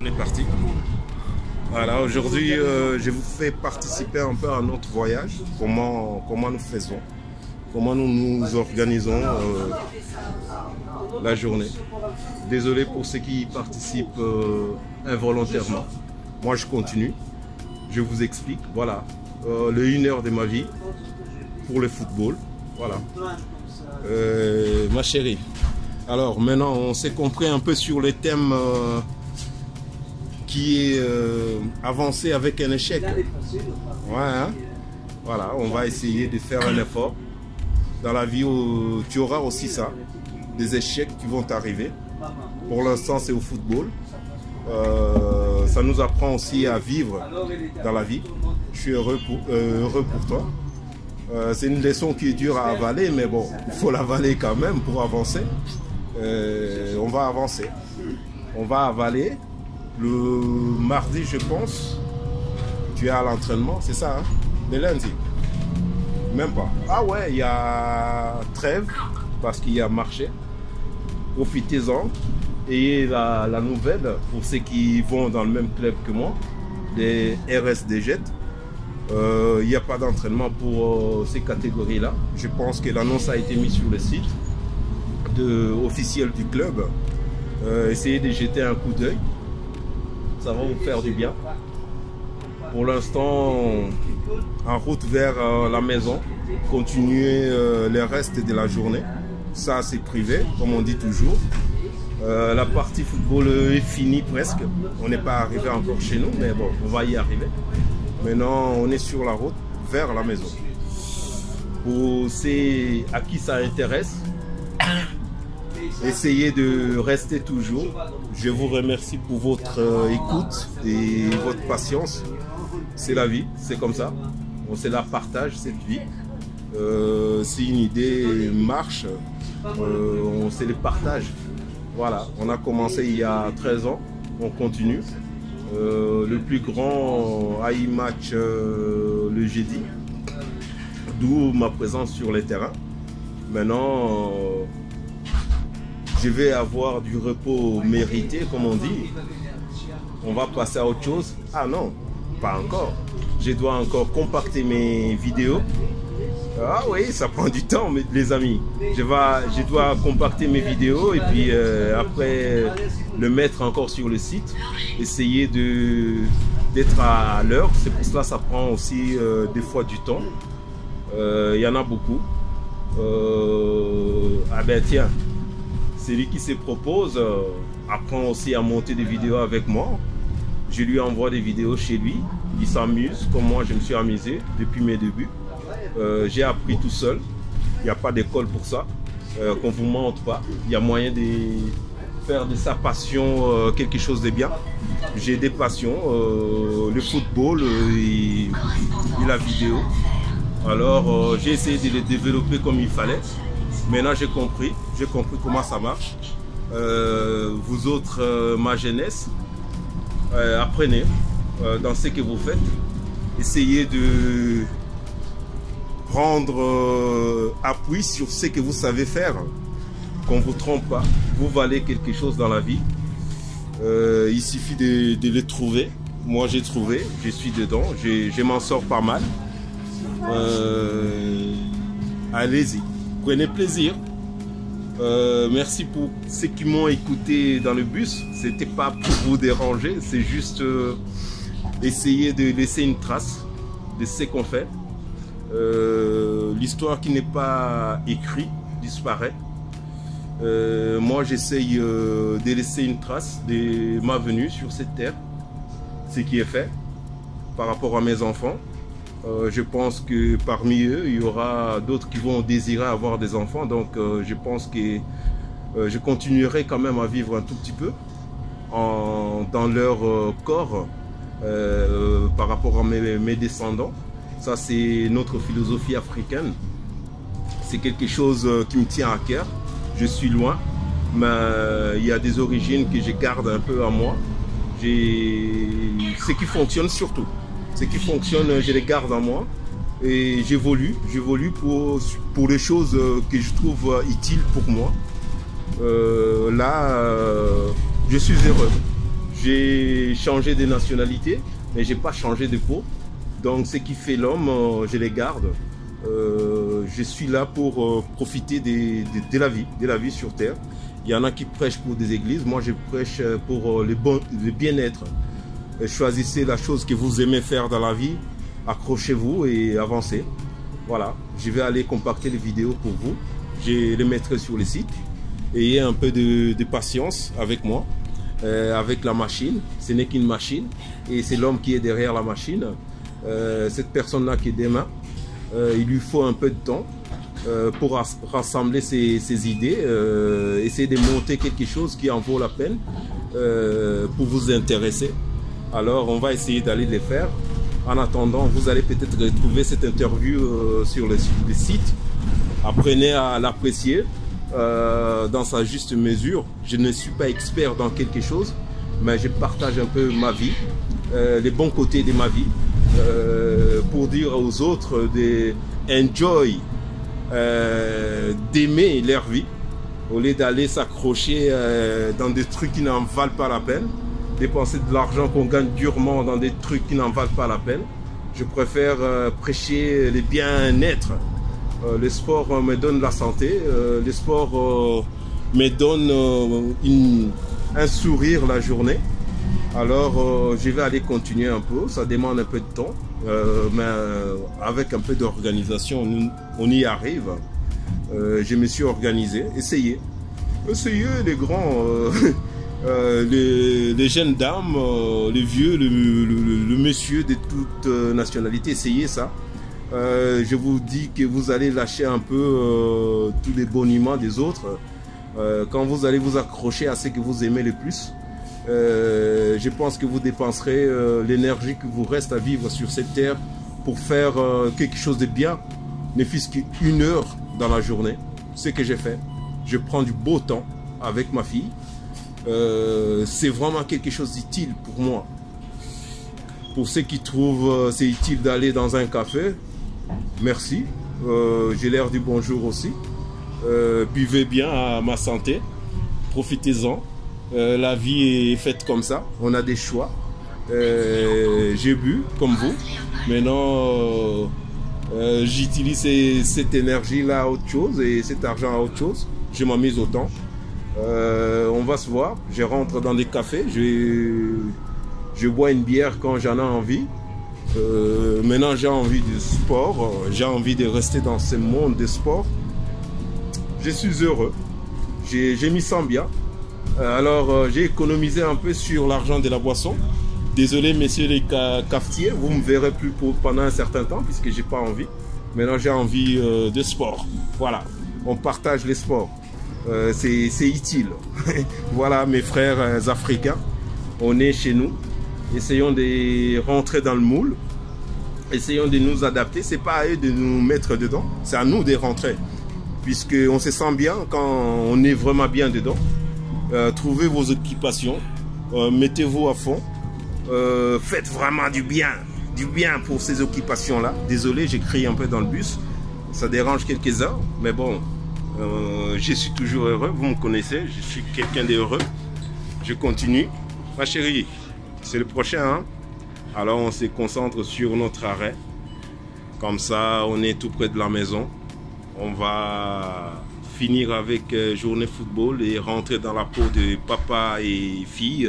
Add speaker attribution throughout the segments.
Speaker 1: On est parti. Voilà, aujourd'hui, je vous fais participer un peu à notre voyage. Comment nous faisons, comment nous nous organisons la journée. Désolé pour ceux qui participent involontairement. Moi, je continue. Je vous explique. Voilà, le 1 heure de ma vie pour le football. Voilà. Ma chérie. Alors maintenant, on s'est compris un peu sur les thèmes qui est avancé avec un échec. Ouais, hein? Voilà, on va essayer de faire un effort. Dans la vie, tu auras aussi ça, des échecs qui vont t'arriver. Pour l'instant, c'est au football. Ça nous apprend aussi à vivre dans la vie. Je suis heureux pour toi. C'est une leçon qui est dure à avaler, mais bon, il faut l'avaler quand même pour avancer. On va avancer. On va avaler. Le mardi, je pense, tu es à l'entraînement, c'est ça, hein? Le lundi? Même pas. Ah ouais, il y a trêve parce qu'il y a marché. Profitez-en. Ayez la nouvelle pour ceux qui vont dans le même club que moi, des RSDG. Il n'y a pas d'entraînement pour ces catégories-là. Je pense que l'annonce a été mise sur le site officiel du club. Essayez de jeter un coup d'œil. Ça va vous faire du bien. Pour l'instant, en route vers la maison, continuez le reste de la journée. Ça, c'est privé, comme on dit toujours. La partie football est finie presque. On n'est pas arrivé encore chez nous, mais bon, on va y arriver. Maintenant, on est sur la route vers la maison. Pour ceux à qui ça intéresse, essayez de rester toujours. Je vous remercie pour votre écoute et votre patience. C'est la vie, c'est comme ça. On se la partage, cette vie. Si une idée marche, on se les partage. Voilà, on a commencé il y a 13 ans, on continue. Le plus grand AI match le jeudi, d'où ma présence sur les terrains. Maintenant, je vais avoir du repos mérité, comme on dit. On va passer à autre chose. Ah non, pas encore. Je dois encore compacter mes vidéos. Ah oui, ça prend du temps, les amis. Je dois compacter mes vidéos et puis après le mettre encore sur le site. Essayer d'être à l'heure. C'est pour cela que ça prend aussi des fois du temps. Il y en a beaucoup. Ah ben tiens. Celui qui se propose apprend aussi à monter des vidéos avec moi. Je lui envoie des vidéos chez lui. Il s'amuse comme moi je me suis amusé depuis mes débuts. J'ai appris tout seul. Il n'y a pas d'école pour ça. Qu'on ne vous montre pas. Il y a moyen de faire de sa passion quelque chose de bien. J'ai des passions. Le football et la vidéo. Alors j'ai essayé de les développer comme il fallait. Maintenant j'ai compris comment ça marche. Vous autres, ma jeunesse, apprenez dans ce que vous faites. Essayez de prendre appui sur ce que vous savez faire. Qu'on ne vous trompe pas. Vous valez quelque chose dans la vie. Il suffit de les trouver. Moi j'ai trouvé, je suis dedans, je m'en sors pas mal. Allez-y. Prenez plaisir. Merci pour ceux qui m'ont écouté dans le bus. C'était pas pour vous déranger, c'est juste essayer de laisser une trace de ce qu'on fait. L'histoire qui n'est pas écrite disparaît. Moi, j'essaye de laisser une trace de ma venue sur cette terre, ce qui est fait par rapport à mes enfants. Je pense que parmi eux, il y aura d'autres qui vont désirer avoir des enfants. Donc, je pense que je continuerai quand même à vivre un tout petit peu dans leur corps par rapport à mes descendants. Ça, c'est notre philosophie africaine. C'est quelque chose qui me tient à cœur. Je suis loin, mais il y a des origines que je garde un peu à moi. Ce qui fonctionne surtout. Ce qui fonctionne, je les garde en moi et j'évolue pour les choses que je trouve utiles pour moi. Je suis heureux. Je J'ai changé de nationalité, mais j'ai pas changé de peau. Donc ce qui fait l'homme, je les garde. Je suis là pour profiter de la vie sur terre. Il y en a qui prêchent pour des églises, moi je prêche pour le bien-être. Choisissez la chose que vous aimez faire dans la vie, accrochez-vous et avancez. Voilà, je vais aller compacter les vidéos pour vous. Je les mettrai sur le site. Ayez un peu de patience avec moi, avec la machine. Ce n'est qu'une machine et c'est l'homme qui est derrière la machine. Cette personne-là qui est des mains, il lui faut un peu de temps pour rassembler ses idées, essayer de monter quelque chose qui en vaut la peine pour vous intéresser. Alors on va essayer d'aller les faire. En attendant, vous allez peut-être retrouver cette interview sur le site. Apprenez à l'apprécier dans sa juste mesure. Je ne suis pas expert dans quelque chose, mais je partage un peu ma vie, les bons côtés de ma vie, pour dire aux autres de enjoy, d'aimer leur vie, au lieu d'aller s'accrocher dans des trucs qui n'en valent pas la peine, dépenser de l'argent qu'on gagne durement dans des trucs qui n'en valent pas la peine. Je préfère prêcher le bien-être. Le sport me donne la santé, le sport me donne un sourire la journée. Alors je vais aller continuer un peu, ça demande un peu de temps, mais avec un peu d'organisation, on y arrive. Je me suis organisé, essayez les grands, les jeunes dames, les vieux, le monsieur de toute nationalité, essayez ça. Je vous dis que vous allez lâcher un peu tous les boniments des autres quand vous allez vous accrocher à ce que vous aimez le plus. Je pense que vous dépenserez l'énergie qui vous reste à vivre sur cette terre pour faire quelque chose de bien, ne fût-ce qu'une heure dans la journée. Ce que j'ai fait, je prends du beau temps avec ma fille. C'est vraiment quelque chose d'utile pour moi. Pour ceux qui trouvent c'est utile d'aller dans un café, merci. J'ai l'air du bonjour aussi. Buvez bien à ma santé, profitez-en. La vie est faite comme ça, on a des choix. J'ai bu comme vous, maintenant j'utilise cette énergie là à autre chose et cet argent à autre chose. Je m'amuse autant. On va se voir, je rentre dans des cafés, je bois une bière quand j'en ai envie. Maintenant j'ai envie de sport, j'ai envie de rester dans ce monde de sport. Je suis heureux, je m'y sens bien. Alors j'ai économisé un peu sur l'argent de la boisson. Désolé messieurs les cafetiers, vous ne me verrez plus pendant un certain temps puisque j'ai pas envie. Maintenant j'ai envie de sport. Voilà, on partage les sports. C'est utile. Voilà mes frères africains, on est chez nous. Essayons de rentrer dans le moule. Essayons de nous adapter. C'est pas à eux de nous mettre dedans, c'est à nous de rentrer. Puisqu'on se sent bien quand on est vraiment bien dedans. Trouvez vos occupations, mettez-vous à fond, faites vraiment du bien pour ces occupations-là. Désolé, j'écris un peu dans le bus, ça dérange quelques-uns, mais bon, je suis toujours heureux, vous me connaissez, je suis quelqu'un d'heureux. Je continue. Ma chérie, c'est le prochain, hein? Alors on se concentre sur notre arrêt, comme ça on est tout près de la maison. On va finir avec journée football et rentrer dans la peau de papa et fille,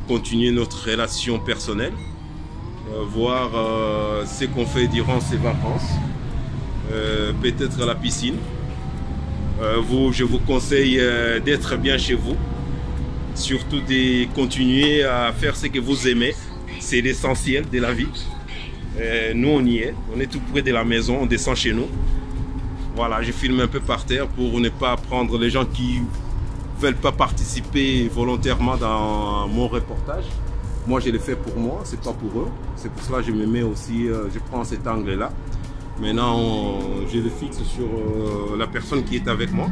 Speaker 1: continuer notre relation personnelle, voir ce qu'on fait durant ces vacances, peut-être à la piscine. Je vous conseille d'être bien chez vous, surtout de continuer à faire ce que vous aimez, c'est l'essentiel de la vie. Nous on y est, on est tout près de la maison, on descend chez nous. Voilà, je filme un peu par terre pour ne pas prendre les gens qui ne veulent pas participer volontairement dans mon reportage. Moi, je le fais pour moi, c'est pas pour eux. C'est pour cela que je me mets aussi, je prends cet angle-là. Maintenant, je le fixe sur la personne qui est avec moi.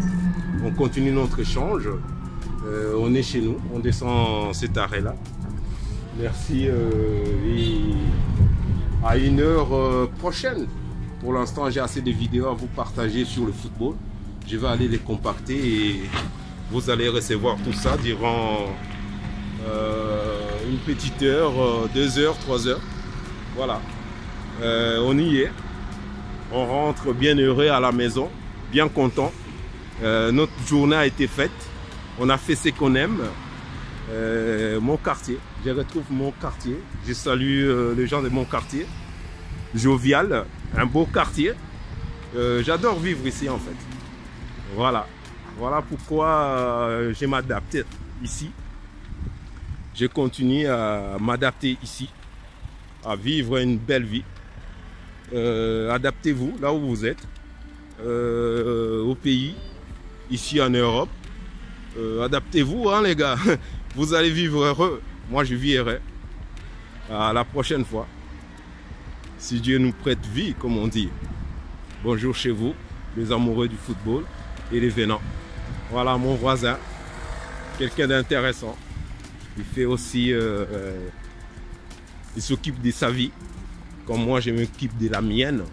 Speaker 1: On continue notre échange. On est chez nous, on descend cet arrêt-là. Merci et à une heure prochaine. Pour l'instant, j'ai assez de vidéos à vous partager sur le football. Je vais aller les compacter et vous allez recevoir tout ça durant Une petite heure, 2 heures, 3 heures. Voilà. On y est. On rentre bien heureux à la maison, bien content. Notre journée a été faite. On a fait ce qu'on aime. Mon quartier, je retrouve mon quartier. Je salue les gens de mon quartier. Jovial, un beau quartier. J'adore vivre ici en fait. Voilà. Voilà pourquoi je m'adapte ici. Je continue à m'adapter ici, à vivre une belle vie. Adaptez-vous là où vous êtes, au pays, ici en Europe. Adaptez-vous hein, les gars, vous allez vivre heureux. Moi je vivrai. À la prochaine fois. Si Dieu nous prête vie, comme on dit. Bonjour chez vous, les amoureux du football et les venants. Voilà mon voisin, quelqu'un d'intéressant. Il fait aussi, il s'occupe de sa vie, comme moi je m'occupe de la mienne.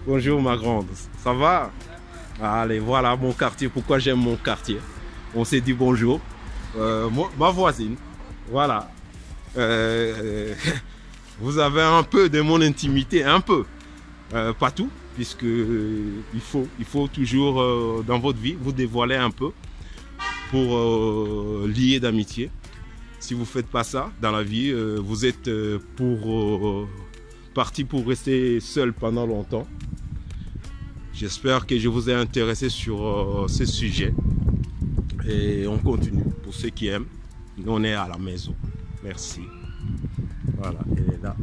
Speaker 1: Bonjour ma grande, ça va? Allez, voilà mon quartier, pourquoi j'aime mon quartier. On s'est dit bonjour. Ma voisine, voilà. Vous avez un peu de mon intimité, un peu. Pas tout, puisque il faut toujours dans votre vie vous dévoiler un peu pour lier d'amitié. Si vous ne faites pas ça dans la vie, vous êtes parti pour rester seul pendant longtemps. J'espère que je vous ai intéressé sur ce sujet. Et on continue. Pour ceux qui aiment, nous on est à la maison. Merci. Voilà, elle est là.